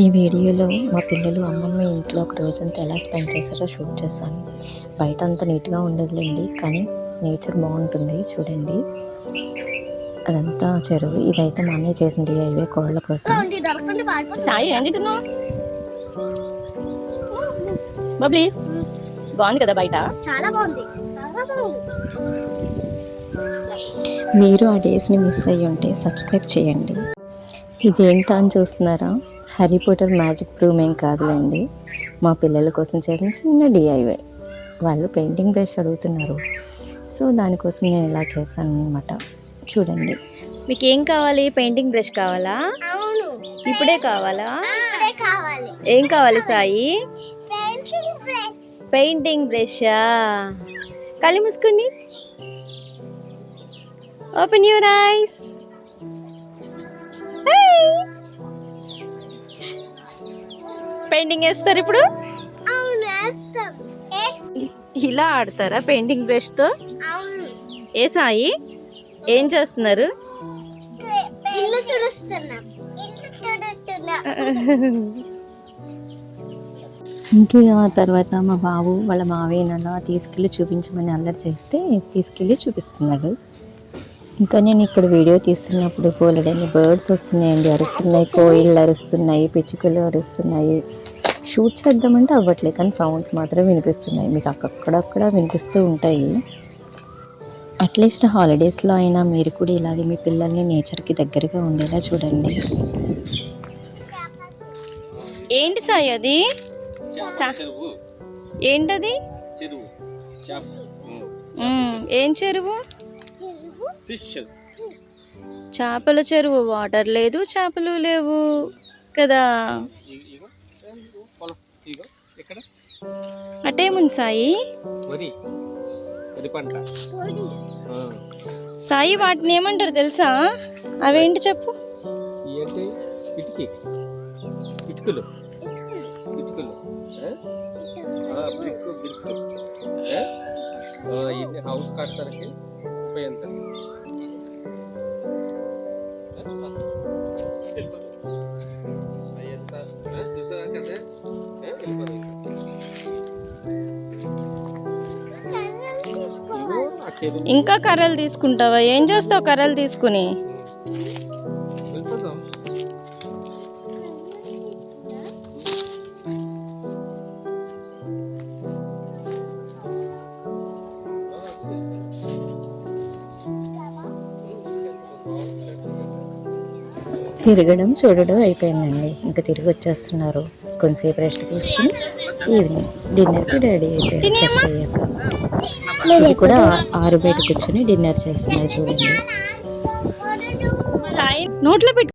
ఈ వీడియోలో మా పిల్లలు అమ్మమ్మ ఇంట్లో ఒక రోజంతా ఎలా స్పెండ్ చేశారో షూట్ చేశాను. బయట అంతా నీట్గా ఉండదులేండి, కానీ నేచర్ బాగుంటుంది చూడండి. అదంతా చెరువు. ఇదైతే మా అన్నయ్య చేసిన DIY కోళ్ళ కోసం. సాయి ఏం తింటున్నావు? బబ్లీ బాగుంది కదా బయట, చాలా బాగుంది. మీరు ఆ డేస్ని మిస్ అయ్యి ఉంటే సబ్స్క్రైబ్ చేయండి. ఇదేంటా అని చూస్తున్నారా? హ్యారీ పాటర్ మ్యాజిక్ ప్రూమ్ ఏం కాదులేండి, మా పిల్లల కోసం చేసిన చిన్న DIY. వాళ్ళు పెయింటింగ్ బ్రష్ అడుగుతున్నారు, సో దానికోసం నేను ఇలా చేశాను అనమాట. చూడండి. మీకు ఏం కావాలి? పెయింటింగ్ బ్రష్ కావాలా? ఇప్పుడే కావాలా? ఏం కావాలి సాయి? పెయింటింగ్ బ్రషా? కళ్ళు మూసుకోండి. Open your eyes. పెయింటింగ్ వేస్తారు ఇప్పుడు? ఇలా ఆడతారా పెయింటింగ్ బ్రష్ తో? ఏ సాయి ఏం చేస్తున్నారు? ఇంకా ఆ తర్వాత మా బాబు వాళ్ళ మావయ్యని అలా తీసుకెళ్ళి చూపించమని అల్లరి చేస్తే తీసుకెళ్ళి చూపిస్తున్నాడు. ఇంకా నేను ఇక్కడ వీడియో తీస్తున్నప్పుడు బోలెడన్ని బర్డ్స్ వస్తున్నాయండి, అరుస్తున్నాయి. కోయిళ్ళు అరుస్తున్నాయి, పిచ్చుకలు అరుస్తున్నాయి. షూట్ చేద్దామంటే అవ్వట్లేదు, కానీ సౌండ్స్ మాత్రం వినిపిస్తున్నాయి. మీకు అక్కడక్కడ వినిపిస్తూ ఉంటాయి. అట్లీస్ట్ హాలిడేస్లో అయినా మీరు కూడా ఇలాగే మీ పిల్లల్ని నేచర్కి దగ్గరగా ఉండేలా చూడండి. ఏంటి సాయి అది? ఏంటది? ఏం చెరువు? చేపల చెరువు. వాటర్ లేదు, చేపలు లేవు కదా. అటేముంది సాయి? సాయి వాటిని ఏమంటారు తెలుసా? అవేంటి చెప్పు. హౌస్ కడతానికి ఉపయోగం. ఇంకా కర్రలు తీసుకుంటావా? ఏం చేస్తావు కర్రలు తీసుకుని? తిరగడం చూడడం అయిపోయిందండి, ఇంకా తిరిగి వచ్చేస్తున్నారు. కొంతసేపు రెస్ట్ తీసుకుని ఈవినింగ్ డిన్నర్కి రెడీ అయిపోయింది. ఫ్రెష్ అయ్యాక ఇది కూడా ఆరు బయట కూర్చొని డిన్నర్ చేస్తున్నారు చూడండి. సాయి నోట్లో పెట్టు.